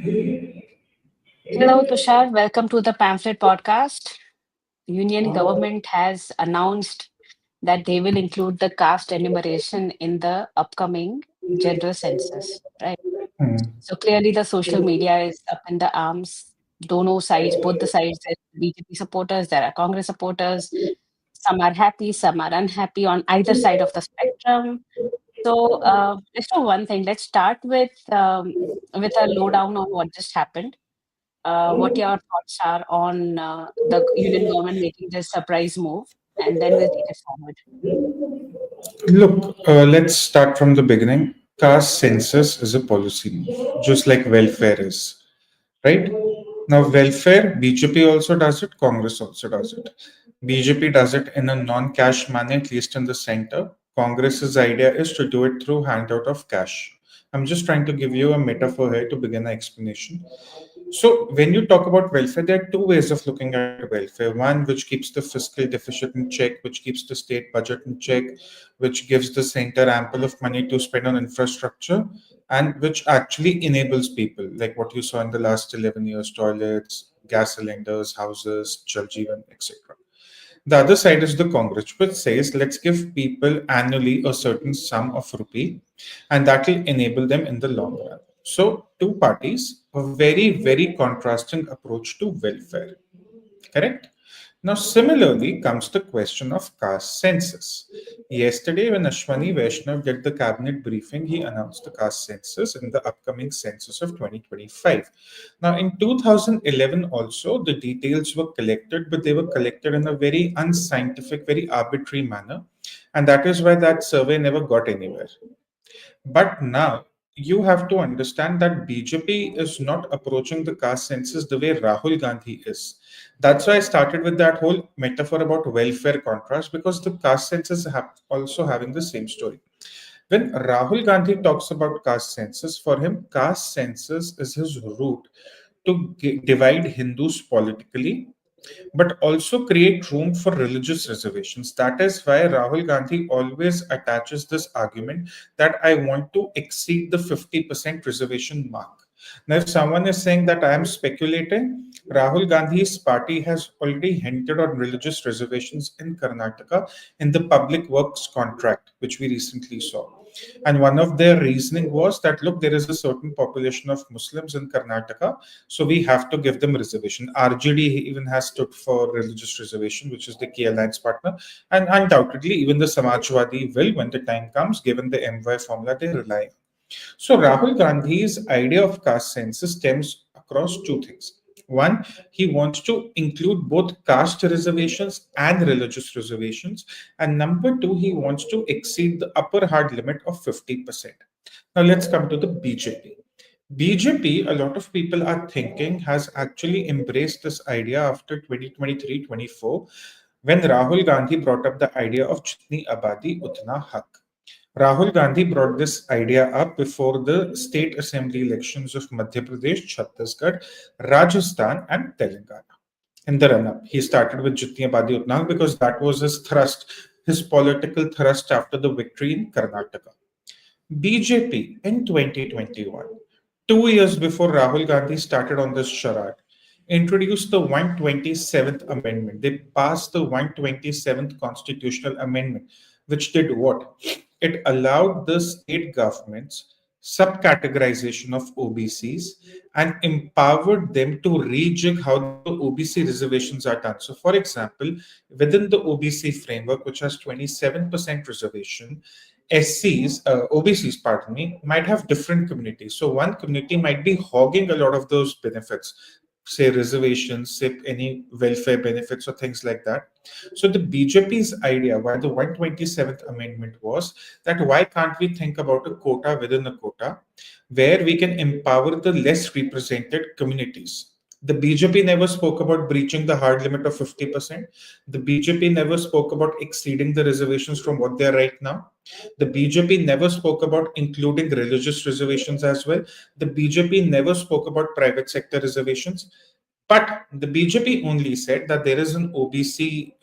Hello, Tushar. Welcome to the Pamphlet podcast. Union government has announced that they will include the caste enumeration in the upcoming general census, right? Hmm. So clearly, the social media is up in the arms. Dono sides, both the sides. There are BJP supporters, there are Congress supporters. Some are happy, some are unhappy on either side of the spectrum. So let's do one thing. Let's start with a lowdown on what just happened. What your thoughts are on the union government making this surprise move, and then we'll take it forward. Look, let's start from the beginning. Caste census is a policy move, just like welfare is, right? Now, welfare, BJP also does it, Congress also does it. BJP does it in a non cash manner, at least in the center. Congress's idea is to do it through handout of cash. I'm just trying to give you a metaphor here to begin the explanation. So, when you talk about welfare, there are two ways of looking at welfare. One, which keeps the fiscal deficit in check, which keeps the state budget in check, which gives the center ample of money to spend on infrastructure, and which actually enables people, like what you saw in the last 11 years toilets, gas cylinders, houses, Jal Jeevan, etc. The other side is the Congress, which says let's give people annually a certain sum of rupee, and that will enable them in the long run. So, two parties, a very, very contrasting approach to welfare. Correct? Now, similarly comes the question of caste census. Yesterday, when Ashwani Vaishnaw did the cabinet briefing, he announced the caste census in the upcoming census of 2025. Now, in 2011, also, the details were collected, but they were collected in a very unscientific, very arbitrary manner. And that is why that survey never got anywhere. But now you have to understand that BJP is not approaching the caste census the way Rahul Gandhi is. That's why I started with that whole metaphor about welfare contrast because the caste census also having the same story. When Rahul Gandhi talks about caste census, for him, caste census is his route to divide Hindus politically but also create room for religious reservations. That is why Rahul Gandhi always attaches this argument that I want to exceed the 50% reservation mark. Now, if someone is saying that I am speculating, Rahul Gandhi's party has already hinted on religious reservations in Karnataka in the public works contract, which we recently saw. And one of their reasoning was that look, there is a certain population of Muslims in Karnataka, so we have to give them reservation. RJD even has stood for religious reservation, which is the key alliance partner, and undoubtedly even the Samajwadi will, when the time comes, given the MY formula they rely on. So Rahul Gandhi's idea of caste census stems across two things. One, he wants to include both caste reservations and religious reservations. And number two, he wants to exceed the upper hard limit of 50%. Now let's come to the BJP. BJP, a lot of people are thinking, has actually embraced this idea after 2023-24 when Rahul Gandhi brought up the idea of Jitni Abadi Utna Hak. Rahul Gandhi brought this idea up before the state assembly elections of Madhya Pradesh, Chhattisgarh, Rajasthan, and Telangana. In the run up, he started with Jitni Abadi Utna because that was his thrust, his political thrust after the victory in Karnataka. BJP in 2021, 2 years before Rahul Gandhi started on this charade, introduced the 127th Amendment. They passed the 127th Constitutional Amendment, which did what? It allowed the state governments subcategorization of OBCs and empowered them to rejig how the OBC reservations are done. So, for example, within the OBC framework, which has 27% reservation, SCs, OBCs, pardon me, might have different communities. So one community might be hogging a lot of those benefits, say reservations, say any welfare benefits or things like that. So the BJP's idea, why the 127th Amendment was that why can't we think about a quota within a quota where we can empower the less represented communities. The BJP never spoke about breaching the hard limit of 50%. The BJP never spoke about exceeding the reservations from what they are right now. The BJP never spoke about including religious reservations as well. The BJP never spoke about private sector reservations. But the BJP only said that there is an OBC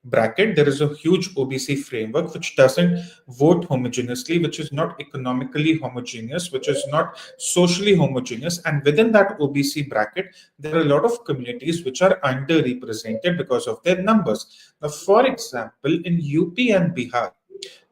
bracket, there is a huge OBC framework which doesn't vote homogeneously, which is not economically homogeneous, which is not socially homogeneous. And within that OBC bracket, there are a lot of communities which are underrepresented because of their numbers. Now, for example, in UP and Bihar,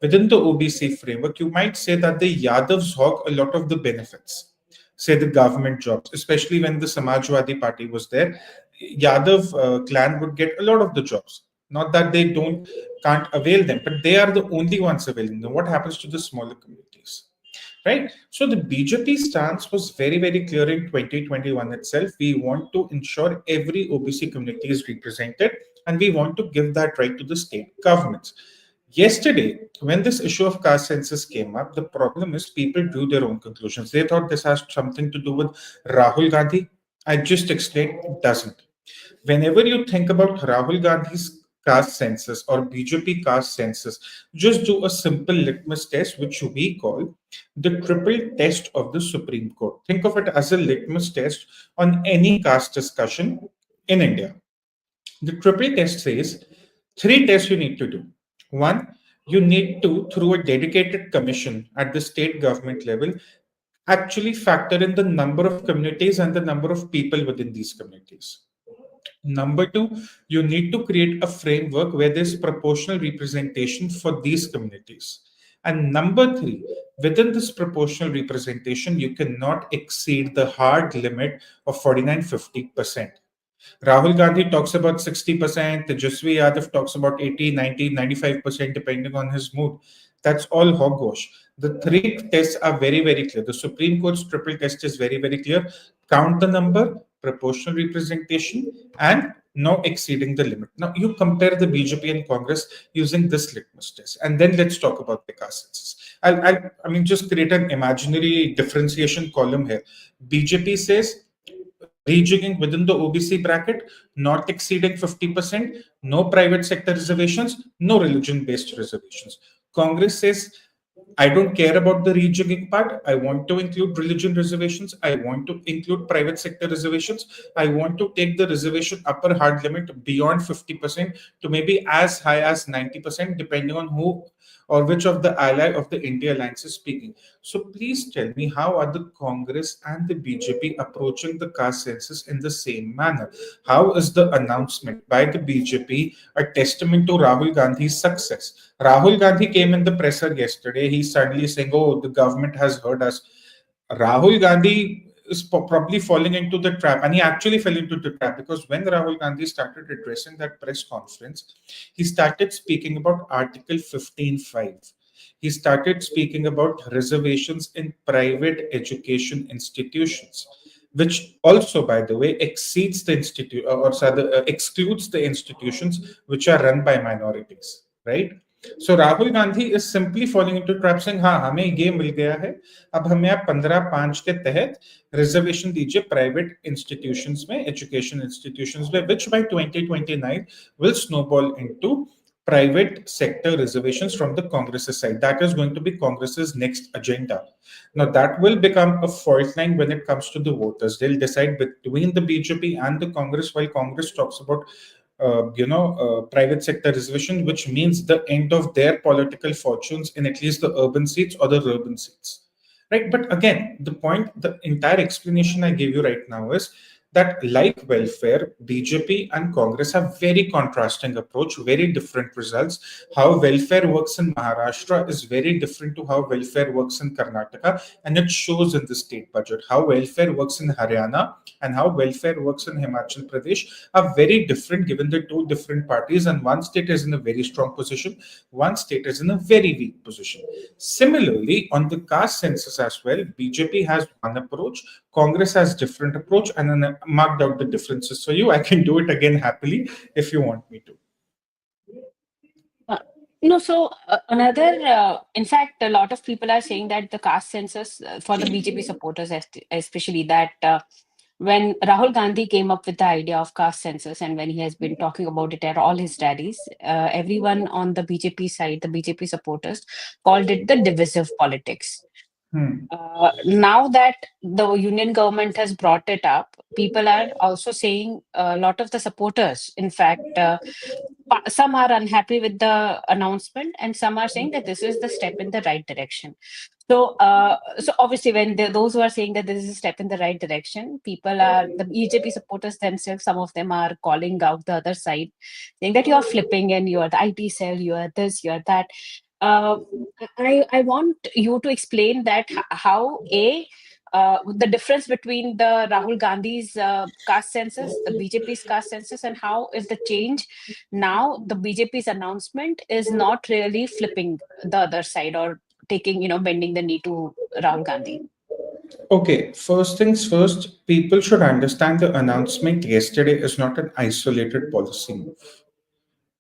within the OBC framework, you might say that the Yadavs hog a lot of the benefits, say the government jobs, especially when the Samajwadi Party was there. Yadav clan would get a lot of the jobs. Not that they don't can't avail them, but they are the only ones availing them. What happens to the smaller communities? Right? So the BJP stance was very, very clear in 2021 itself. We want to ensure every OBC community is represented, and we want to give that right to the state governments. Yesterday, when this issue of caste census came up, the problem is people drew their own conclusions. They thought this has something to do with Rahul Gandhi. I just explained it doesn't. Whenever you think about Rahul Gandhi's caste census or BJP caste census, just do a simple litmus test, which we call the triple test of the Supreme Court. Think of it as a litmus test on any caste discussion in India. The triple test says three tests you need to do. One, you need to, through a dedicated commission at the state government level, actually factor in the number of communities and the number of people within these communities. Number two, you need to create a framework where there's proportional representation for these communities. And number three, within this proportional representation, you cannot exceed the hard limit of 49-50%. Rahul Gandhi talks about 60%, Tejasvi Yadav talks about 80, 90, 95%, depending on his mood. That's all hogwash. The three tests are very, very clear. The Supreme Court's triple test is very, very clear. Count the number, proportional representation, and no exceeding the limit. Now, you compare the BJP and Congress using this litmus test, and then let's talk about the caste census. I mean, just create an imaginary differentiation column here. BJP says rejigging within the OBC bracket, not exceeding 50%, no private sector reservations, no religion based reservations. Congress says, I don't care about the rejigging part. I want to include religion reservations. I want to include private sector reservations. I want to take the reservation upper hard limit beyond 50% to maybe as high as 90%, depending on who or which of the ally of the India alliance is speaking. So please tell me, how are the Congress and the BJP approaching the caste census in the same manner? How is the announcement by the BJP a testament to Rahul Gandhi's success? Rahul Gandhi came in the presser yesterday. He's suddenly saying, "Oh, the government has heard us." Rahul Gandhi is probably falling into the trap, and he actually fell into the trap because when Rahul Gandhi started addressing that press conference, he started speaking about Article 15.5. He started speaking about reservations in private education institutions, which also, by the way, exceeds the institute or rather excludes the institutions which are run by minorities, right? So Rahul Gandhi is simply falling into trap saying, हाँ हमें ये मिल गया है, अब हमें आप 15(5) के तहत रिजर्वेशन दीजिए प्राइवेट इंस्टीट्यूशंस में, एजुकेशन इंस्टीट्यूशंस में, which by 2029 will snowball into private sector reservations from the Congress's side. That is going to be Congress's next agenda. Now that will become a fault line when it comes to the voters. They'll decide between the BJP and the Congress, while Congress talks about private sector reservation, which means the end of their political fortunes in at least the urban seats or the urban seats. Right. But again, the point, the entire explanation I gave you right now is that, like welfare, BJP and Congress have very contrasting approach, very different results. How welfare works in Maharashtra is very different to how welfare works in Karnataka, and it shows in the state budget. How welfare works in Haryana and how welfare works in Himachal Pradesh are very different, given the two different parties, and one state is in a very strong position, one state is in a very weak position. Similarly, on the caste census as well, BJP has one approach, Congress has different approach, and then I marked out the differences for you. I can do it again happily if you want me to. Uh, no, so in fact, a lot of people are saying that the caste census for the BJP supporters, especially that when Rahul Gandhi came up with the idea of caste census and when he has been talking about it at all his rallies, everyone on the BJP side, the BJP supporters, called it the divisive politics. Hmm. Now that the union government has brought it up, people are also saying a lot of the supporters, in fact, some are unhappy with the announcement, and some are saying that this is the step in the right direction. So obviously, when those who are saying that this is a step in the right direction, people are the BJP supporters themselves. Some of them are calling out the other side, saying that you are flipping and you are the IT cell, you are this, you are that. Uh, I want you to explain that how the difference between the Rahul Gandhi's caste census, the BJP's caste census, and how is the change now? The BJP's announcement is not really flipping the other side or taking, bending the knee to Rahul Gandhi. Okay, first things first, people should understand the announcement yesterday is not an isolated policy move.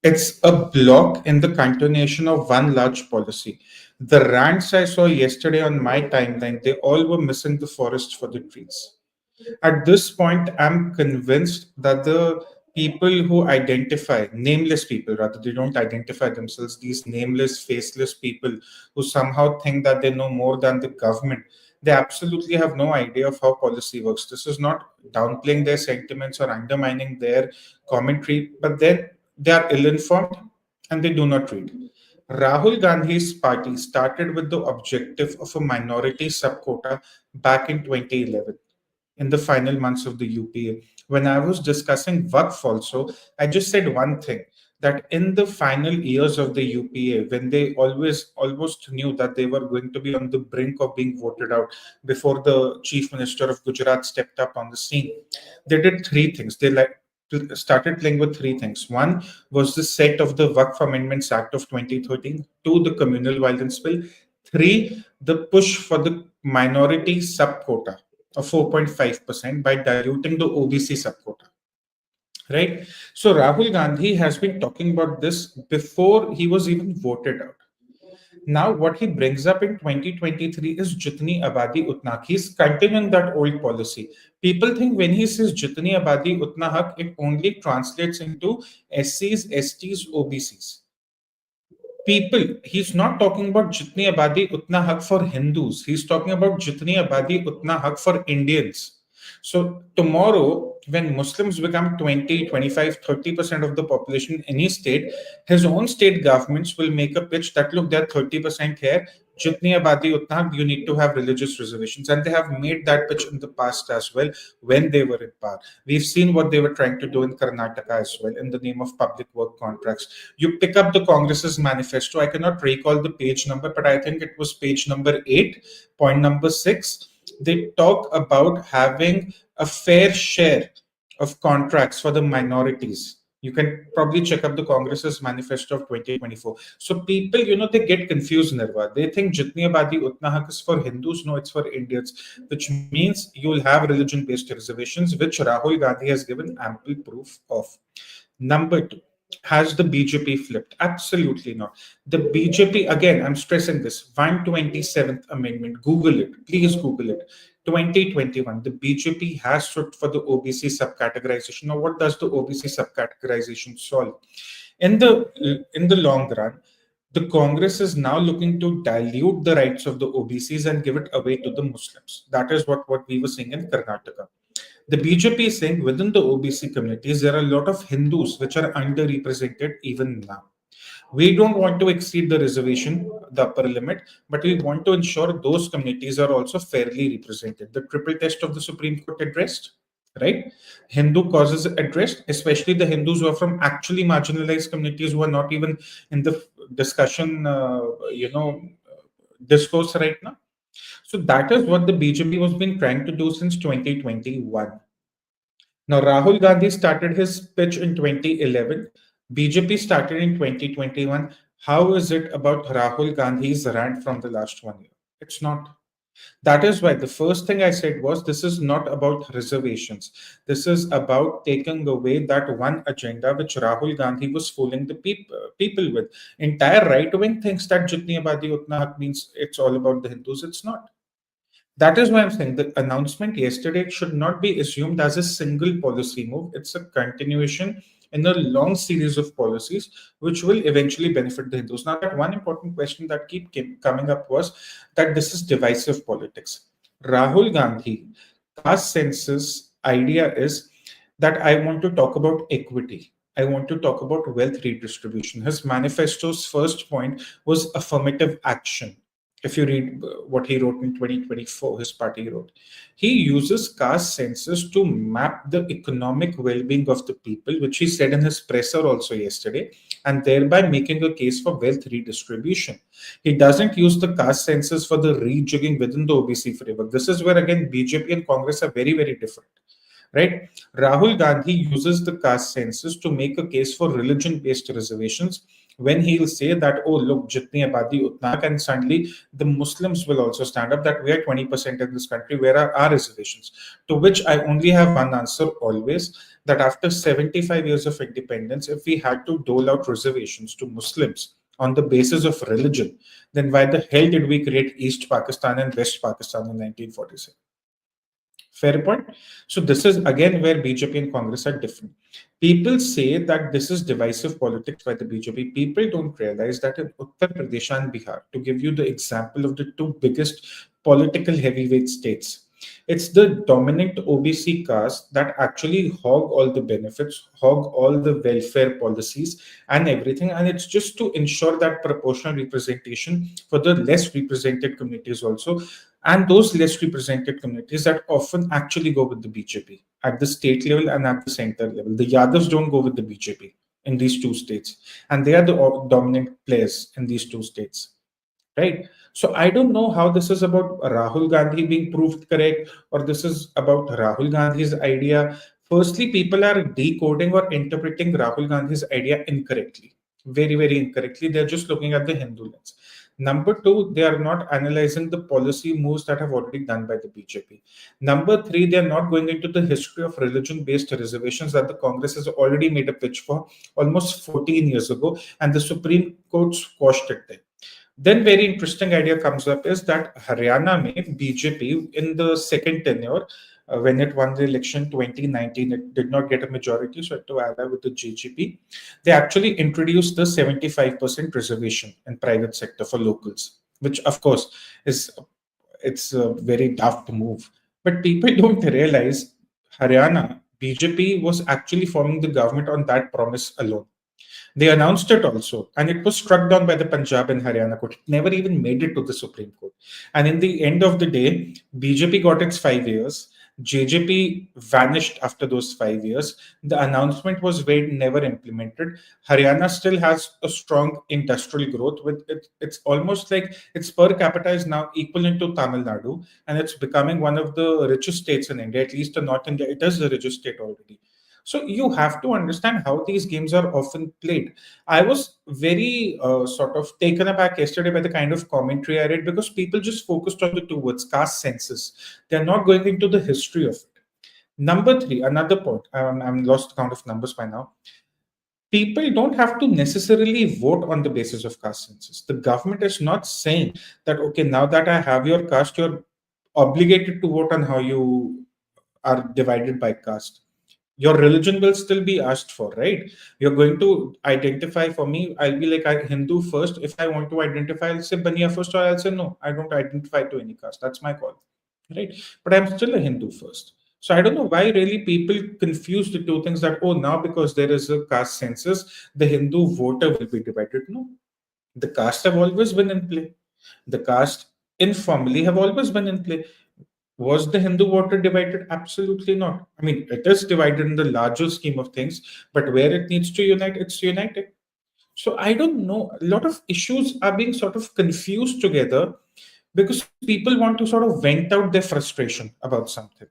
It's a block in the continuation of one large policy. The rants I saw yesterday on my timeline, they all were missing the forest for the trees. At this point, I'm convinced that the people who identify, nameless people rather, they don't identify themselves, these nameless, faceless people who somehow think that they know more than the government, they absolutely have no idea of how policy works. This is not downplaying their sentiments or undermining their commentary, but then they are ill informed and they do not read. Rahul Gandhi's party started with the objective of a minority subquota back in 2011 in the final months of the UPA. When I was discussing Waqf also, I just said one thing that in the final years of the UPA, when they always almost knew that they were going to be on the brink of being voted out before the chief minister of Gujarat stepped up on the scene, they did three things. They started playing with three things. One was the set of the Waqf Amendments Act of 2013. Two, the communal violence bill. Three, the push for the minority subquota of 4.5% by diluting the OBC subquota. Right? So Rahul Gandhi has been talking about this before he was even voted out. Now, what he brings up in 2023 is Jitni Abadi Utna Haq. He's continuing that old policy. People think when he says Jitni Abadi Utna Haq, it only translates into SCs, STs, OBCs. People, he's not talking about Jitni Abadi Utna Haq for Hindus. He's talking about Jitni Abadi Utna Haq for Indians. So tomorrow, when Muslims become 20, 25, 30% of the population in any state, his own state governments will make a pitch that look, they're 30% here. Jitni Abadi Utna Haq, you need to have religious reservations. And they have made that pitch in the past as well when they were in power. We've seen what they were trying to do in Karnataka as well in the name of public work contracts. You pick up the Congress's manifesto. I cannot recall the page number, but I think it was page number 8, point number 6. They talk about having a fair share of contracts for the minorities. You can probably check up the Congress's manifesto of 2024. So people, they get confused, Nirva. They think Jitni Abadi Utna Haq is for Hindus. No, it's for Indians, which means you'll have religion-based reservations, which Rahul Gandhi has given ample proof of. Number two, has the BJP flipped? Absolutely not. The BJP, again, I'm stressing this 127th Amendment, Google it, please Google it. 2021, the BJP has stood for the OBC subcategorization. Now, what does the OBC subcategorization solve? In the long run, the Congress is now looking to dilute the rights of the OBCs and give it away to the Muslims. That is what we were seeing in Karnataka. The BJP is saying within the OBC communities, there are a lot of Hindus which are underrepresented even now. We don't want to exceed the reservation, the upper limit, but we want to ensure those communities are also fairly represented. The triple test of the Supreme Court addressed, right? Hindu causes addressed, especially the Hindus who are from actually marginalized communities who are not even in the discussion, discourse right now. So that is what the BJP was been trying to do since 2021. Now, Rahul Gandhi started his pitch in 2011. BJP started in 2021. How is it about Rahul Gandhi's rant from the last 1 year? It's not. That is why the first thing I said was this is not about reservations. This is about taking away that one agenda which Rahul Gandhi was fooling the people with. Entire right wing thinks that Jitni Abadi Utna Haq means it's all about the Hindus. It's not. That is why I'm saying the announcement yesterday should not be assumed as a single policy move. It's a continuation in a long series of policies which will eventually benefit the Hindus. Now, that one important question that keep coming up was that this is divisive politics. Rahul Gandhi, caste census idea is that I want to talk about equity. I want to talk about wealth redistribution. His manifesto's first point was affirmative action. If you read what he wrote in 2024, his party wrote, he uses caste census to map the economic well being of the people, which he said in his presser also yesterday, and thereby making a case for wealth redistribution. He doesn't use the caste census for the rejigging within the OBC framework. This is where, again, BJP and Congress are very, very different, right? Rahul Gandhi uses the caste census to make a case for religion based reservations when he'll say that, oh, look, jitni abadi utna, and suddenly the Muslims will also stand up that we are 20% in this country, where are our reservations? To which I only have one answer always, that after 75 years of independence, if we had to dole out reservations to Muslims on the basis of religion, then why the hell did we create East Pakistan and West Pakistan in 1947? Fair point. So this is again where BJP and Congress are different. People say that this is divisive politics by the BJP. People don't realize that in Uttar Pradesh and Bihar, to give you the example of the two biggest political heavyweight states, it's the dominant OBC caste that actually hog all the benefits, hog all the welfare policies and everything. And it's just to ensure that proportional representation for the less represented communities also, and those less represented communities that often actually go with the BJP at the state level and at the center level. The Yadavs don't go with the BJP in these two states, and they are the dominant players in these two states, right? So I don't know how this is about Rahul Gandhi being proved correct, or this is about Rahul Gandhi's idea. Firstly, people are decoding or interpreting Rahul Gandhi's idea incorrectly, very, very incorrectly. They're just looking at the Hindu lens. Number two, they are not analyzing the policy moves that have already done by the BJP. Number three, they are not going into the history of religion based reservations that the Congress has already made a pitch for almost 14 years ago, and the Supreme Court squashed it there. Then very interesting idea comes up is that Haryana mein BJP in the second tenure, when it won the election 2019, it did not get a majority, so it had to ally with the JGP. They actually introduced the 75% reservation in private sector for locals, which of course is it's a very daft move. But people don't realize Haryana BJP was actually forming the government on that promise alone. They announced it also, and it was struck down by the Punjab and Haryana court. It never even made it to the Supreme Court. And in the end of the day, BJP got its 5 years. JJP vanished after those 5 years. The announcement was made, never implemented. Haryana still has a strong industrial growth. With it, it's almost like its per capita is now equivalent to Tamil Nadu, and it's becoming one of the richest states in India. At least in North India, it is the richest state already. So you have to understand how these games are often played. I was very sort of taken aback yesterday by the kind of commentary I read, because people just focused on the two words, caste census. They're not going into the history of it. Number three, another point. I'm lost count of numbers by now. People don't have to necessarily vote on the basis of caste census. The government is not saying that, okay, now that I have your caste, you're obligated to vote on how you are divided by caste. Your religion will still be asked for, right? You're going to identify for me. I'll be like I Hindu first. If I want to identify, I'll say Baniya first, or I'll say no, I don't identify to any caste. That's my call, right? But I'm still a Hindu first. So I don't know why really people confuse the two things that, oh, now because there is a caste census, the Hindu voter will be divided. No, the caste have always been in play. The caste informally have always been in play. Was the Hindu voter divided? Absolutely not. I mean, it is divided in the larger scheme of things, but where it needs to unite, it's united. So I don't know. A lot of issues are being sort of confused together because people want to sort of vent out their frustration about something.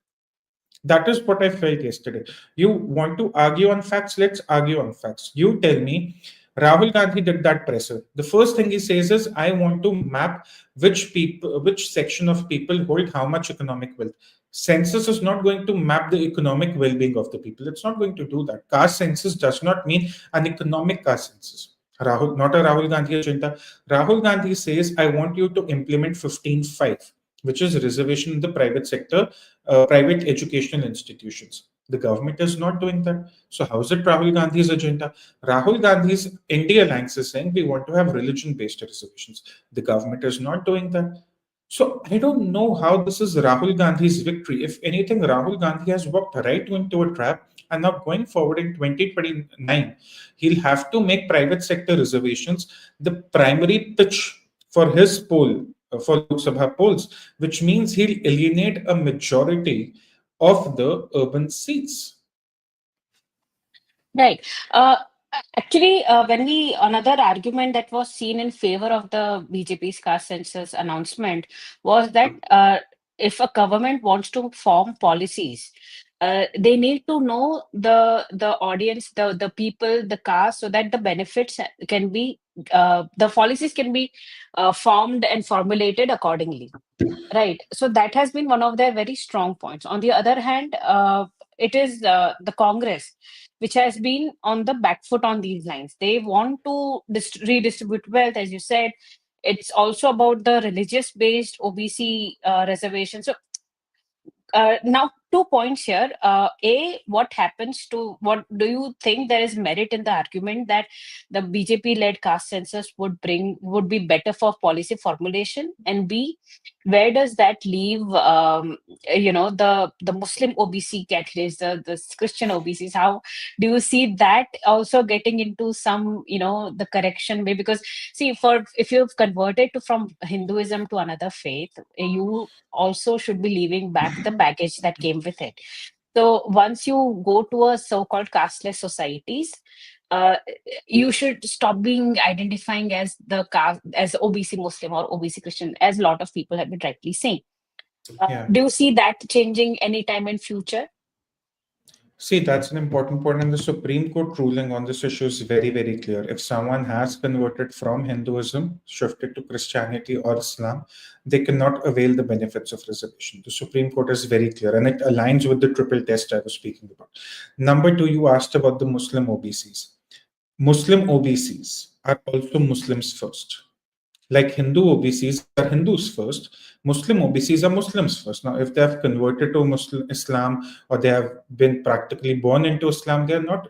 That is what I felt yesterday. You want to argue on facts? Let's argue on facts. You tell me, Rahul Gandhi did that presser. The first thing he says is, I want to map which people, which section of people hold how much economic wealth. Census is not going to map the economic well-being of the people. It's not going to do that. Caste census does not mean an economic caste census. Rahul, not a Rahul Gandhi agenda. Rahul Gandhi says, I want you to implement 15.5, which is reservation in the private sector, private educational institutions. The government is not doing that. So how is it Rahul Gandhi's agenda? Rahul Gandhi's India Alliance is saying we want to have religion-based reservations. The government is not doing that. So I don't know how this is Rahul Gandhi's victory. If anything, Rahul Gandhi has walked right into a trap, and now going forward in 2029, he'll have to make private sector reservations the primary pitch for his poll, for Lok Sabha polls, which means he'll alienate a majority of the urban seats. Right. Actually, when we another argument that was seen in favor of the BJP's caste census announcement was that if a government wants to form policies, they need to know the audience, the people, the caste, so that the benefits can be the policies can be formed and formulated accordingly. Right. So that has been one of their very strong points. On the other hand, it is the Congress which has been on the back foot on these lines. They want to redistribute wealth, as you said. It's also about the religious based OBC reservation. So now, 2 points here. What happens to what do you think there is merit in the argument that the BJP-led caste census would be better for policy formulation? And B, where does that leave the Muslim OBC categories, the Christian OBCs? How do you see that also getting into some the correction way? Because see, for if you've converted from Hinduism to another faith, you also should be leaving back the baggage that came with it. So once you go to a so-called casteless societies, uh, you should stop being identifying as the caste as OBC Muslim or OBC Christian, as a lot of people have been rightly saying. Yeah. Do you see that changing anytime in future? See, that's an important point, and the Supreme Court ruling on this issue is very, very clear. If someone has converted from Hinduism, shifted to Christianity or Islam, they cannot avail the benefits of reservation. The Supreme Court is very clear, and it aligns with the triple test I was speaking about. Number two, you asked about the Muslim OBCs. Muslim OBCs are also Muslims first. Like Hindu OBCs are Hindus first, Muslim OBCs are Muslims first. Now, if they have converted to Muslim Islam or they have been practically born into Islam, they are not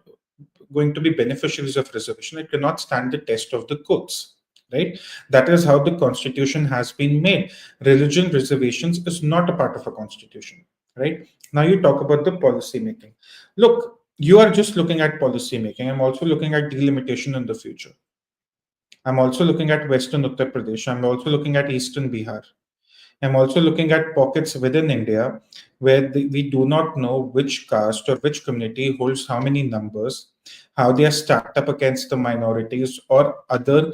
going to be beneficiaries of reservation. It cannot stand the test of the courts. Right? That is how the constitution has been made. Religion reservations is not a part of a constitution. Right? Now you talk about the policy making. Look, you are just looking at policy making. I'm also looking at delimitation in the future. I'm also looking at Western Uttar Pradesh. I'm also looking at Eastern Bihar. I'm also looking at pockets within India where we do not know which caste or which community holds how many numbers, how they are stacked up against the minorities or other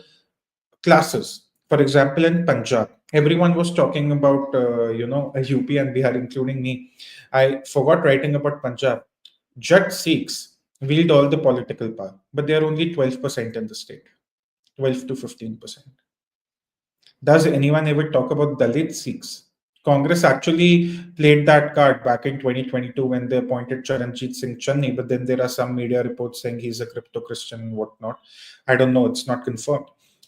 classes. For example, in Punjab, everyone was talking about, UP and Bihar, including me. I forgot writing about Punjab. Jat Sikhs wield all the political power, but they are only 12% in the state, 12 to 15%. Does anyone ever talk about Dalit Sikhs? Congress actually played that card back in 2022 when they appointed Charanjit Singh Channi, but then there are some media reports saying he's a crypto Christian and whatnot. I don't know, it's not confirmed.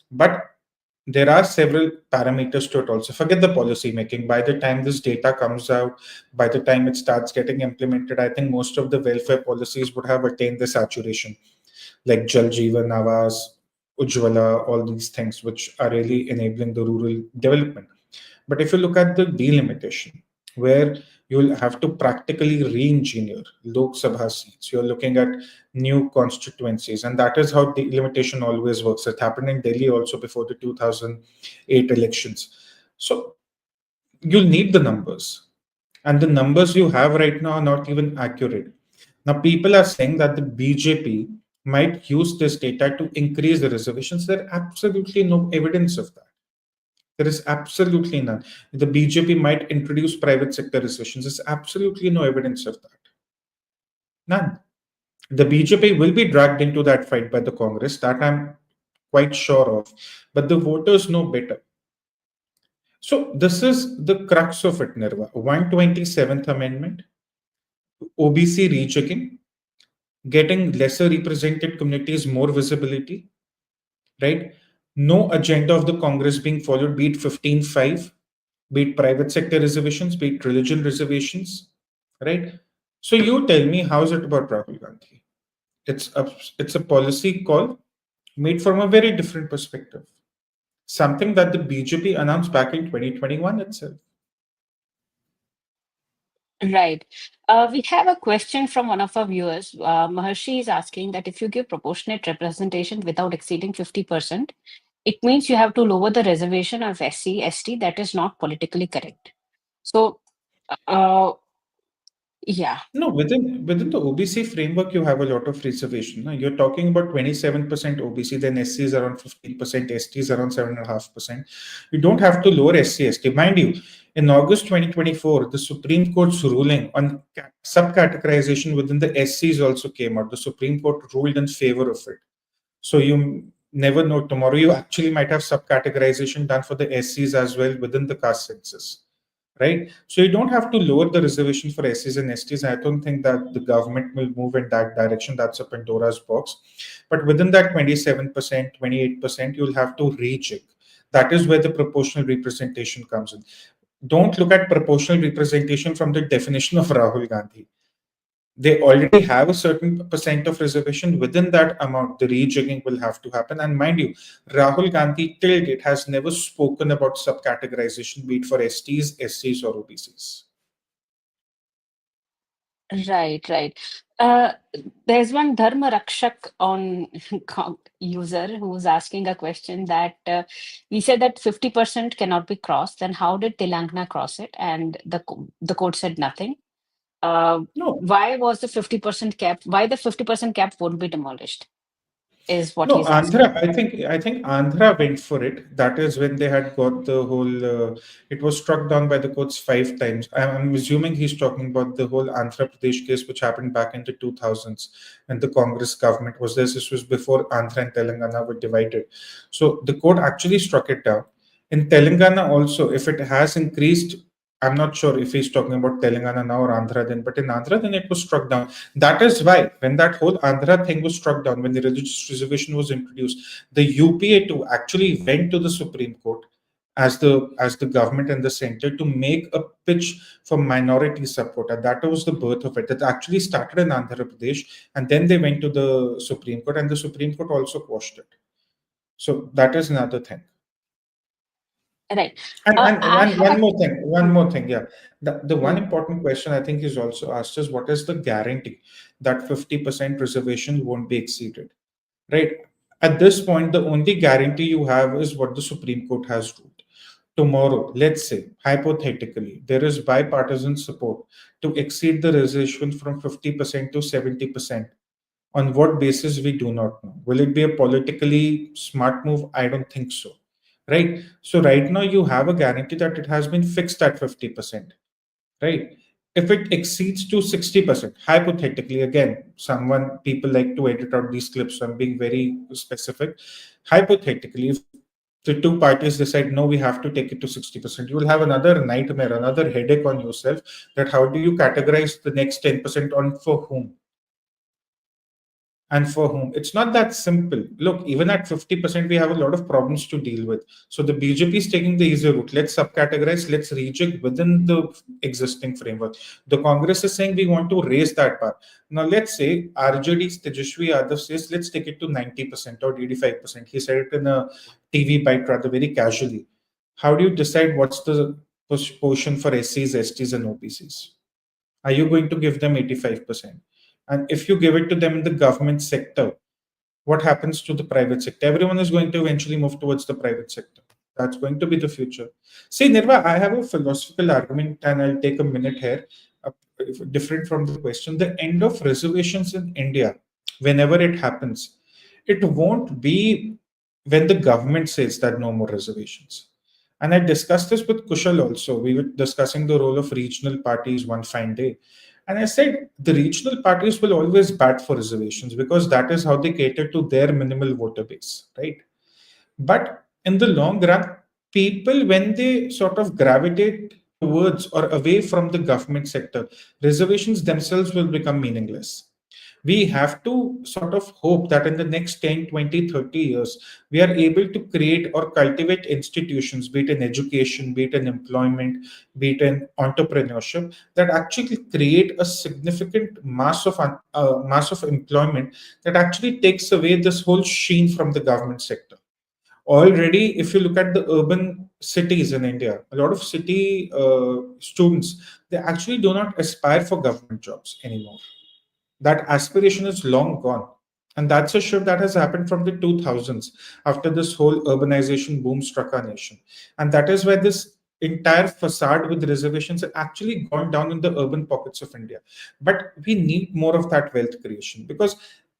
But there are several parameters to it also. Forget the policy making. By the time this data comes out, by the time it starts getting implemented, I think most of the welfare policies would have attained the saturation, like Jal Jeevan Awas, Ujjwala, all these things which are really enabling the rural development. But if you look at the delimitation, where you'll have to practically re-engineer Lok Sabha seats, you're looking at new constituencies, and that is how delimitation always works. It happened in Delhi also before the 2008 elections. So you'll need the numbers, and the numbers you have right now are not even accurate. Now, people are saying that the BJP might use this data to increase the reservations. There absolutely no evidence of that. There is absolutely none. The BJP might introduce private sector reservations. There's absolutely no evidence of that. None. The BJP will be dragged into that fight by the Congress. That I'm quite sure of. But the voters know better. So this is the crux of it, Nirva. 127th Amendment, OBC rechecking, getting lesser represented communities more visibility, right? No agenda of the Congress being followed, be it 15.5, be it private sector reservations, be it religion reservations, right? So you tell me, how is it about Rahul Gandhi? It's a policy call made from a very different perspective. something that the BJP announced back in 2021 itself. Right. We have a question from one of our viewers. Maharshi is asking that if you give proportionate representation without exceeding 50%, it means you have to lower the reservation of SC, ST. That is not politically correct. So, uh, yeah, No, within the OBC framework, you have a lot of reservation. No? You're talking about 27% OBC, then SC is around 15%, ST is around 7.5%. You don't have to lower SC, ST. Mind you, in August 2024, the Supreme Court's ruling on subcategorization within the SCs also came out. The Supreme Court ruled in favor of it. So you never know. Tomorrow, you actually might have subcategorization done for the SCs as well within the caste census, right? So you don't have to lower the reservation for SCs and STs. I don't think that the government will move in that direction. That's a Pandora's box. But within that 27%, 28%, you'll have to recheck. That is where the proportional representation comes in. Don't look at proportional representation from the definition of Rahul Gandhi. They already have a certain percent of reservation. Within that amount, the rejigging will have to happen. And mind you, Rahul Gandhi till date has never spoken about subcategorization, be it for STs, SCs, or OBCs. right, right. Uh, there's one Dharma Rakshak on user who's asking a question that we said that 50% cannot be crossed. Then how did Telangana cross it? And the court said nothing. Uh, No, why was the 50% cap? Why the 50% cap won't be demolished? Is what no, he's asking. Andhra. I think Andhra went for it. That is when they had got the whole. It was struck down by the courts 5 times. I'm assuming he's talking about the whole Andhra Pradesh case, which happened back in the 2000s, and the Congress government was there. This was before Andhra and Telangana were divided. So the court actually struck it down. In Telangana also, if it has increased, I'm not sure if he's talking about Telangana now or Andhra then, but in Andhra then it was struck down. That is why, when that whole Andhra thing was struck down, when the religious reservation was introduced, the UPA too actually went to the Supreme Court as the government and the center to make a pitch for minority support. And that was the birth of it. That actually started in Andhra Pradesh, and then they went to the Supreme Court, and the Supreme Court also quashed it. So that is another thing. Right. And I have one a. more thing, one Hmm, more thing, yeah. The one hmm. important question I think is also asked is what is the guarantee that 50% reservation won't be exceeded, right? At this point, the only guarantee you have is what the Supreme Court has ruled. Tomorrow, let's say, hypothetically, there is bipartisan support to exceed the reservation from 50% to 70%. On what basis, we do not know. Will it be a politically smart move? I don't think so. Right. So, right now, you have a guarantee that it has been fixed at 50%. Right. If it exceeds to 60%, hypothetically, again, people like to edit out these clips, so I'm being very specific. Hypothetically, if the two parties decide, no, we have to take it to 60%, you will have another nightmare, another headache on yourself that how do you categorize the next 10% on for whom? And for whom? It's not that simple. Look, even at 50%, we have a lot of problems to deal with. So the BJP is taking the easier route. Let's subcategorize, let's reject within the existing framework. The Congress is saying we want to raise that bar. Now, let's say RJD's Tejashwi Yadav says, let's take it to 90% or 85%. He said it in a TV bite rather very casually. How do you decide what's the portion for SCs, STs, and OBCs? Are you going to give them 85%? And if you give it to them in the government sector, what happens to the private sector? Everyone is going to eventually move towards the private sector. That's going to be the future. See, Nirva, I have a philosophical argument, and I'll take a minute here, uh, different from the question. The end of reservations in India, whenever it happens, it won't be when the government says that no more reservations. And I discussed this with Kushal also. We were discussing the role of regional parties one fine day. And I said the regional parties will always bat for reservations because that is how they cater to their minimal voter base, right? But in the long run, people, when they sort of gravitate towards or away from the government sector, reservations themselves will become meaningless. We have to sort of hope that in the next 10, 20, 30 years, we are able to create or cultivate institutions, be it in education, be it in employment, be it in entrepreneurship, that actually create a significant mass of employment that actually takes away this whole sheen from the government sector. Already, if you look at the urban cities in India, a lot of city students, they actually do not aspire for government jobs anymore. That aspiration is long gone. And that's a shift that has happened from the 2000s after this whole urbanization boom struck our nation. And that is why this entire facade with reservations has actually gone down in the urban pockets of India. But we need more of that wealth creation, because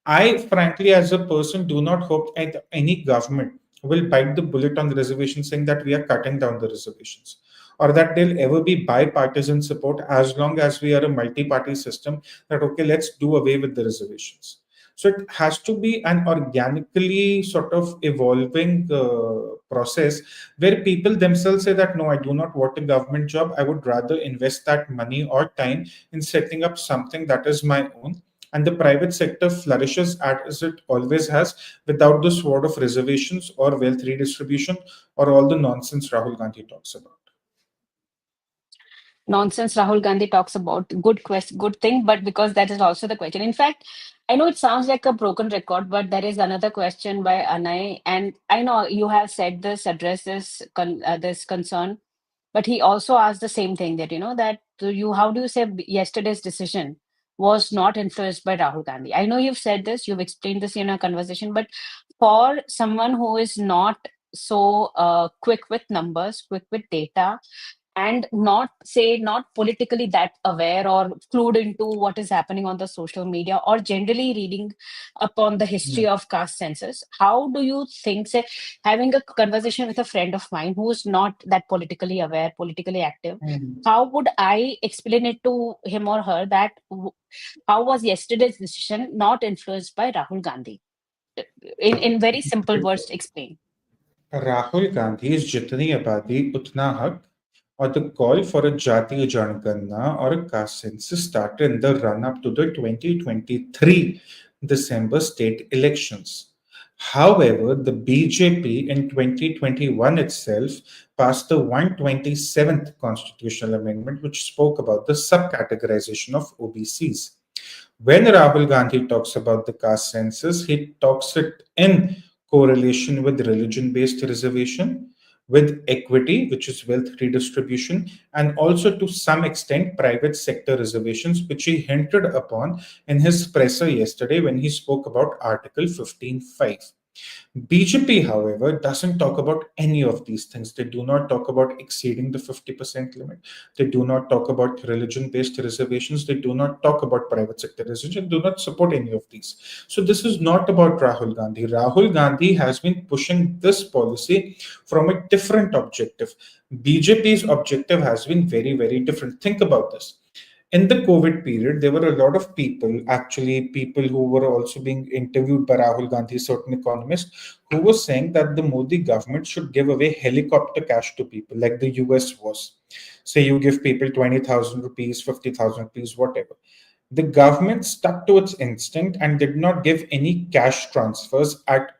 I, frankly, as a person, do not hope that any government will bite the bullet on the reservation saying that we are cutting down the reservations, or that there'll ever be bipartisan support as long as we are a multi-party system, that okay, let's do away with the reservations. So it has to be an organically sort of evolving process, where people themselves say that no, I do not want a government job, I would rather invest that money or time in setting up something that is my own, and the private sector flourishes as it always has, without the sword of reservations or wealth redistribution or all the nonsense Rahul Gandhi talks about. Nonsense Rahul Gandhi talks about. Good thing, but because that is also the question. In fact, I know it sounds like a broken record, but there is another question by Anay, and I know you have said this, addressed this concern, but he also asked the same thing, that that you how do you say yesterday's decision was not influenced by Rahul Gandhi? I know you've said this, you've explained this in a conversation, but for someone who is not so quick with numbers, quick with data, and not politically that aware or clued into what is happening on the social media, or generally reading upon the history of caste census, how do you think, say, having a conversation with a friend of mine who's not that politically aware, politically active, Mhm. how would I explain it to him or her that how was yesterday's decision not influenced by Rahul Gandhi? In very simple words, explain. Rahul Gandhi जितनी आबादी उतना हक, or the call for a Jatiya Janaganna or a caste census started in the run up to the 2023 December state elections. However, the BJP in 2021 itself passed the 127th constitutional amendment, which spoke about the subcategorization of OBCs. When Rahul Gandhi talks about the caste census, he talks it in correlation with religion based reservation, with equity, which is wealth redistribution, and also to some extent private sector reservations, which he hinted upon in his presser yesterday when he spoke about Article 15.5. BJP, however, doesn't talk about any of these things. They do not talk about exceeding the 50% limit. They do not talk about religion based reservations. They do not talk about private sector reservations. They do not support any of these. So, this is not about Rahul Gandhi. Rahul Gandhi has been pushing this policy from a different objective. BJP's objective has been very, very different. Think about this. In the COVID period, there were a lot of people, actually, people who were also being interviewed by Rahul Gandhi, certain economists, who were saying that the Modi government should give away helicopter cash to people, like the US was. Say you give people 20,000 rupees, 50,000 rupees, whatever. The government stuck to its instinct and did not give any cash transfers at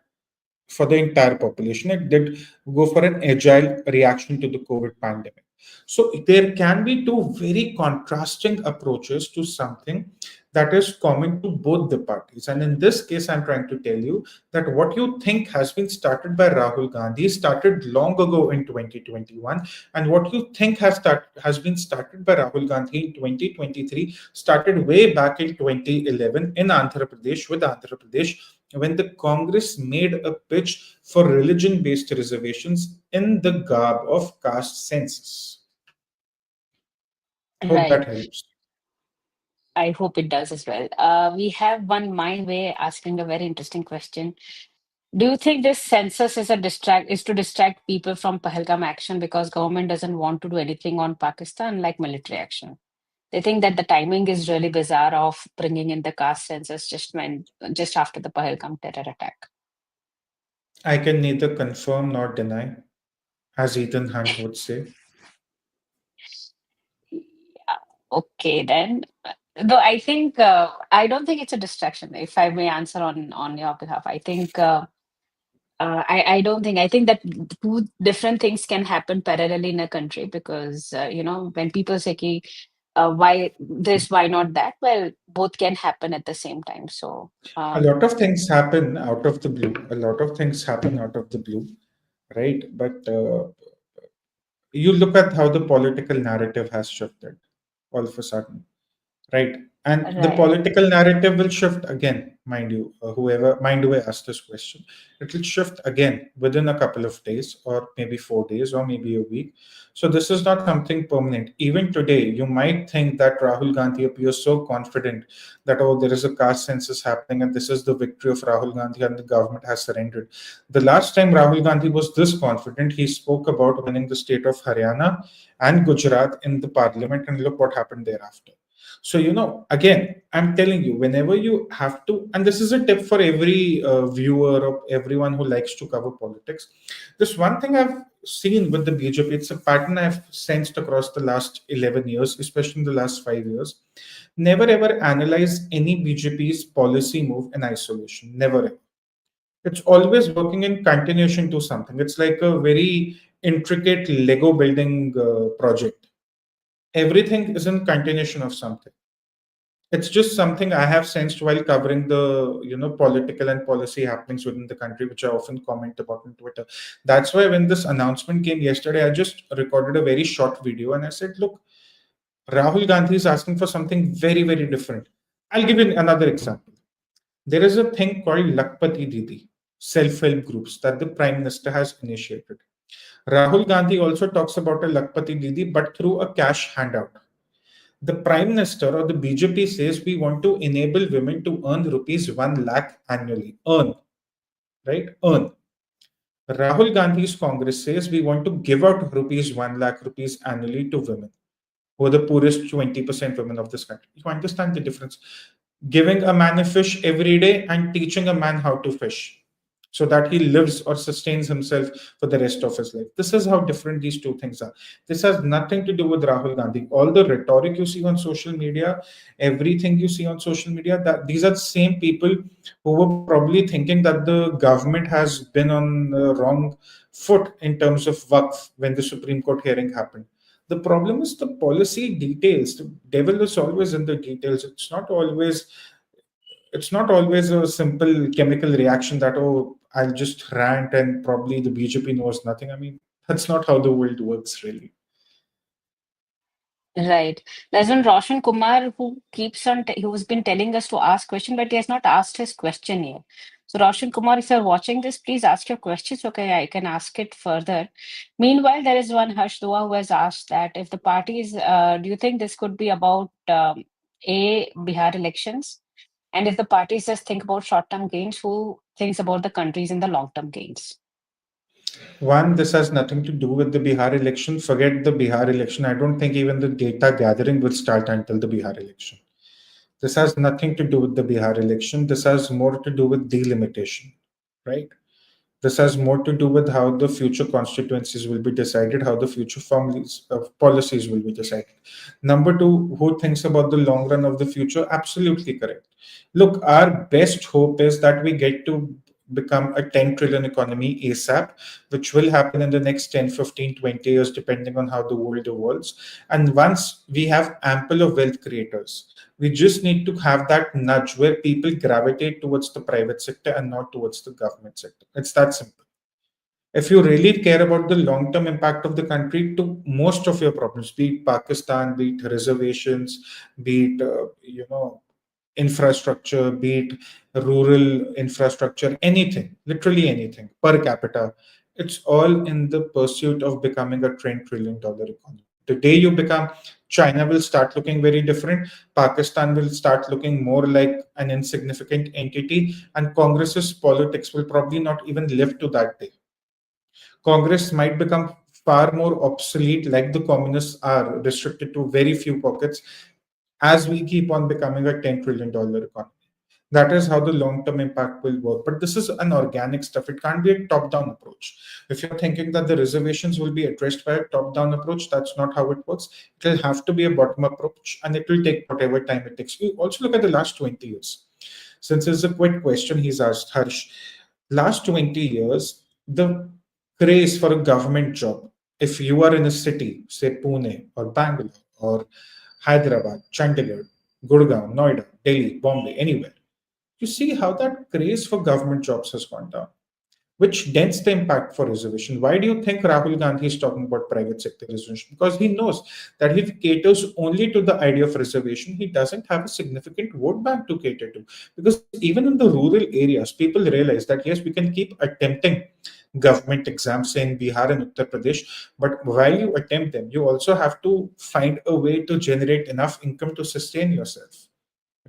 for the entire population. It did go for an agile reaction to the COVID pandemic. So there can be two very contrasting approaches to something that is common to both the parties. And in this case, I'm trying to tell you that what you think has been started by Rahul Gandhi started long ago in 2021, and what you think has been started by Rahul Gandhi in 2023 started way back in 2011 in Andhra Pradesh, with Andhra Pradesh, when the Congress made a pitch for religion based reservations in the garb of caste census. Hope that Right. helps. I hope it does as well. We have one Mind Way asking a very interesting question. Do you think this census is to distract people from Pahalgam action because government doesn't want to do anything on Pakistan like military action? They think that the timing is really bizarre of bringing in the caste census just after the Pahalgam terror attack. I can neither confirm nor deny, as Ethan Hunt would say. Yeah. Okay, then. Though I don't think it's a distraction. If I may answer on your behalf, I don't think. I think that two different things can happen parallelly in a country because, when people say, ki, why this, why not that? Well, both can happen at the same time. So, A lot of things happen out of the blue. A lot of things happen out of the blue. right? But you look at how the political narrative has shifted all of a sudden, right? And the Right. political narrative will shift again, mind you. Whoever, mind you, I asked this question, it will shift again within a couple of days, or maybe 4 days, or maybe a week. So this is not something permanent. Even today, you might think that Rahul Gandhi appears so confident that, oh, there is a caste census happening and this is the victory of Rahul Gandhi and the government has surrendered. The last time Rahul Gandhi was this confident, he spoke about winning the state of Haryana and Gujarat in the parliament, and look what happened thereafter. So, again, I'm telling you, whenever you have to, and this is a tip for every viewer or everyone who likes to cover politics. This one thing I've seen with the BJP, it's a pattern I've sensed across the last 11 years, especially in the last 5 years. Never ever analyze any BJP's policy move in isolation. Never ever. It's always working in continuation to something. It's like a very intricate Lego building project. Everything is in continuation of something. It's just something I have sensed while covering the political and policy happenings within the country, which I often comment about on Twitter. That's why when this announcement came yesterday, I just recorded a very short video and I said, look, Rahul Gandhi is asking for something very, very different. I'll give you another example. There is a thing called Lakpati Didi, self-help groups that the Prime Minister has initiated. Rahul Gandhi also talks about a Lakpati Didi, but through a cash handout. The Prime Minister or the BJP says we want to enable women to earn rupees 1 lakh annually. Earn, right? Earn. Rahul Gandhi's Congress says we want to give out rupees 1 lakh rupees annually to women, who are the poorest 20% women of this country. You understand the difference? Giving a man a fish every day and teaching a man how to fish so that he lives or sustains himself for the rest of his life. This is how different these two things are. This has nothing to do with Rahul Gandhi. All the rhetoric you see on social media, everything you see on social media, that these are the same people who were probably thinking that the government has been on the wrong foot in terms of Waqf when the Supreme Court hearing happened. The problem is the policy details. The devil is always in the details. It's not always a simple chemical reaction that, oh, I'll just rant and probably the BJP knows nothing. I mean, that's not how the world works, really. Right. There's one Roshan Kumar who keeps on, who's been telling us to ask question, but he has not asked his question yet. So Roshan Kumar, if you're watching this, please ask your questions. Okay, I can ask it further. Meanwhile, there is one Harsh Dua who has asked that if the parties, do you think this could be about Bihar elections? And if the parties just think about short-term gains, who thinks about the countries in the long-term gains? One, this has nothing to do with the Bihar election. Forget the Bihar election. I don't think even the data gathering will start until the Bihar election. This has nothing to do with the Bihar election. This has more to do with delimitation, right? This has more to do with how the future constituencies will be decided, how the future families of policies will be decided. Number two, who thinks about the long run of the future? Absolutely correct. Look, our best hope is that we get to become a 10 trillion economy ASAP, which will happen in the next 10, 15, 20 years, depending on how the world evolves. And once we have ample of wealth creators, we just need to have that nudge where people gravitate towards the private sector and not towards the government sector. It's that simple. If you really care about the long term impact of the country to most of your problems, be it Pakistan, be it reservations, be it, infrastructure, be it rural infrastructure, anything, literally anything, per capita, it's all in the pursuit of becoming a $10 trillion economy. The day you become, China will start looking very different. Pakistan will start looking more like an insignificant entity, and Congress's politics will probably not even live to that day. Congress might become far more obsolete, like the communists are, restricted to very few pockets as we keep on becoming a $10 trillion economy. That is how the long term impact will work. But this is an organic stuff. It can't be a top down approach. If you're thinking that the reservations will be addressed by a top down approach, that's not how it works. It will have to be a bottom approach and it will take whatever time it takes. You also look at the last 20 years. Since it's a quick question he's asked, Harsh, last 20 years, the craze for a government job, if you are in a city, say Pune or Bangalore or Hyderabad, Chandigarh, Gurgaon, Noida, Delhi, Bombay, anywhere, you see how that craze for government jobs has gone down. which dents the impact for reservation. Why do you think Rahul Gandhi is talking about private sector reservation? Because he knows that if he caters only to the idea of reservation, he doesn't have a significant vote bank to cater to. Because even in the rural areas, people realize that yes, we can keep attempting government exams in Bihar and Uttar Pradesh, but while you attempt them, you also have to find a way to generate enough income to sustain yourself,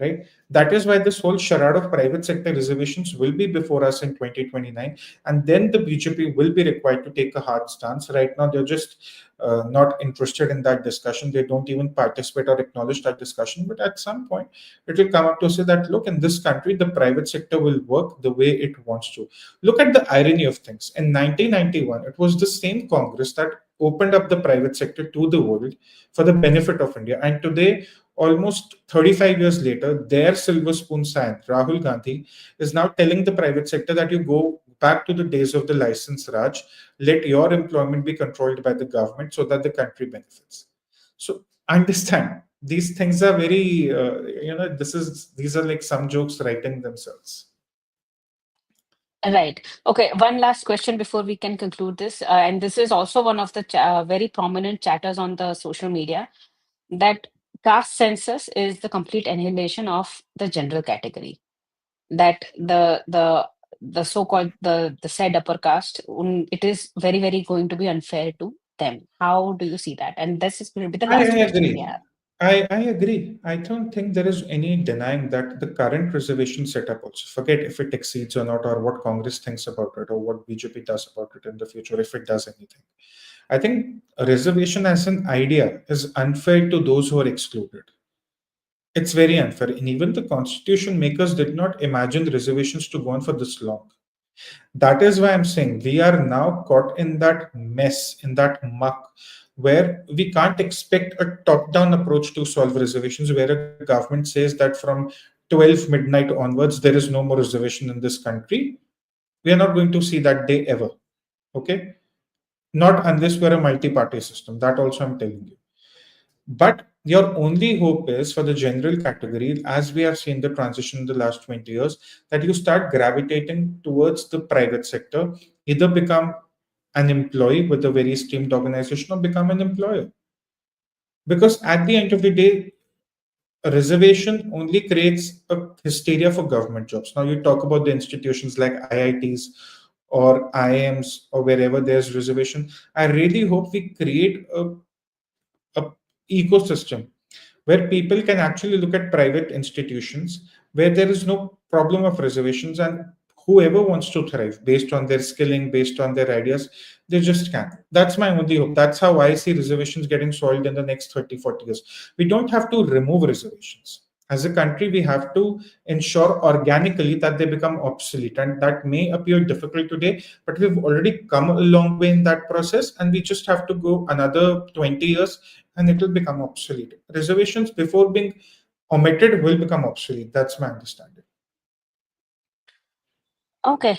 right? That is why this whole charade of private sector reservations will be before us in 2029, and then the BJP will be required to take a hard stance. Right now, they're just not interested in that discussion. They don't even participate or acknowledge that discussion. But at some point, it will come up to say that look, in this country, the private sector will work the way it wants to. Look at the irony of things. In 1991, it was the same Congress that opened up the private sector to the world for the benefit of India, and today, almost 35 years later, their silver spoon scion, Rahul Gandhi, is now telling the private sector that you go back to the days of the license Raj, let your employment be controlled by the government so that the country benefits. So understand, these things are very, these are like some jokes writing themselves. Right. Okay. One last question before we can conclude this. And this is also one of the very prominent chatters on the social media, that caste census is the complete annihilation of the general category. That the so-called the said upper caste, it is very, very going to be unfair to them. How do you see that? And this is going to be the I last question we agree. have. I agree. I don't think there is any denying that the current reservation setup also, forget if it exceeds or not, or what Congress thinks about it, or what BJP does about it in the future, if it does anything. I think a reservation as an idea is unfair to those who are excluded. It's very unfair. And even the constitution makers did not imagine reservations to go on for this long. That is why I'm saying we are now caught in that mess, in that muck, where we can't expect a top down approach to solve reservations, where a government says that from 12 midnight onwards, there is no more reservation in this country. We are not going to see that day ever. Okay? Not unless we're a multi party system. That also I'm telling you. But your only hope is for the general category, as we have seen the transition in the last 20 years, that you start gravitating towards the private sector, either become an employee with a very esteemed organization or become an employer. Because at the end of the day, a reservation only creates a hysteria for government jobs. Now, you talk about the institutions like IITs or IIMs or wherever there's reservation. I really hope we create a ecosystem where people can actually look at private institutions where there is no problem of reservations, and whoever wants to thrive based on their skilling, based on their ideas, they just can. That's my only hope. That's how I see reservations getting solved in the next 30, 40 years. We don't have to remove reservations. As a country, we have to ensure organically that they become obsolete. And that may appear difficult today, but we've already come a long way in that process. And we just have to go another 20 years and it will become obsolete. Reservations, before being omitted, will become obsolete. That's my understanding. Okay.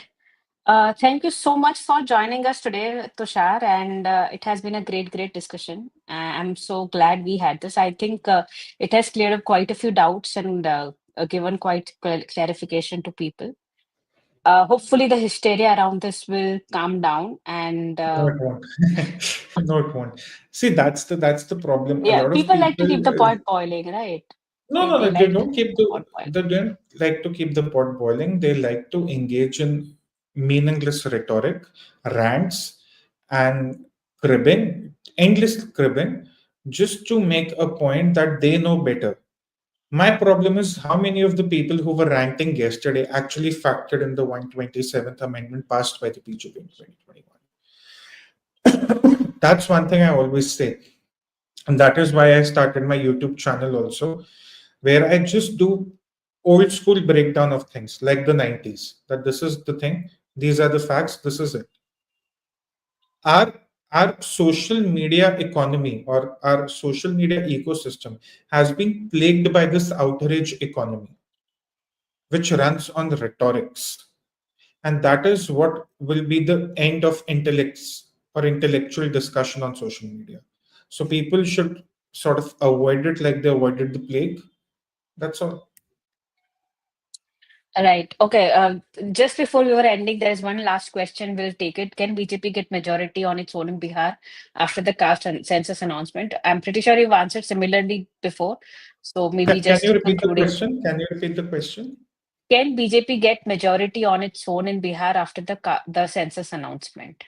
Thank you so much for joining us today, Tushar, and it has been a great, great discussion. I'm so glad we had this. I think it has cleared up quite a few doubts and given quite clarification to people. Hopefully, the hysteria around this will calm down, and No, it won't. No, it won't. See, that's the problem. A yeah, lot of people like to people keep the pot boiling, right? no, They no, they no. They like to don't keep keep the pot boiling. they don't like to keep the pot boiling. They like to engage in meaningless rhetoric, rants, and cribbing, endless cribbing, just to make a point that they know better. My problem is how many of the people who were ranting yesterday actually factored in the 127th Amendment passed by the BJP in 2021. That's one thing I always say. And that is why I started my YouTube channel also, where I just do old school breakdown of things like the 90s. That this is the thing, these are the facts, this is it. Our our social media economy or our social media ecosystem has been plagued by this outrage economy, which runs on rhetorics. And that is what will be the end of intellects or intellectual discussion on social media. So people should sort of avoid it like they avoided the plague. That's all. Right. Okay. Just before we were ending, there is one last question. We'll take it. Can BJP get majority on its own in Bihar after the census announcement? I'm pretty sure you've answered similarly before. So maybe Can you just repeat the concluding. question? Can you repeat the question? Can BJP get majority on its own in Bihar after the census announcement?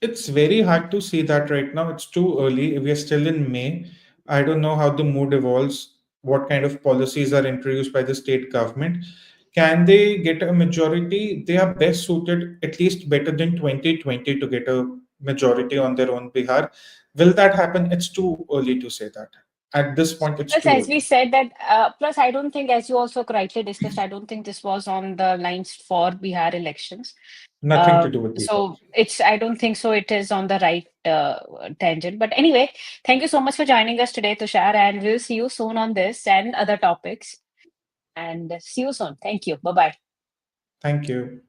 It's very hard to see that right now. It's too early. We are still in May. I don't know how the mood evolves, what kind of policies are introduced by the state government. Can they get a majority? They are best suited, at least better than 2020, to get a majority on their own Bihar. Will that happen? It's too early to say that. At this point, it's Plus, too as we early. said that, plus I don't think, as you also rightly discussed, I don't think this was on the lines for Bihar elections. Nothing to do with the So it's, I don't think so. It is on the right tangent. But anyway, thank you so much for joining us today, Tushar, and we'll see you soon on this and other topics. And see you soon. Thank you. Bye bye. Thank you.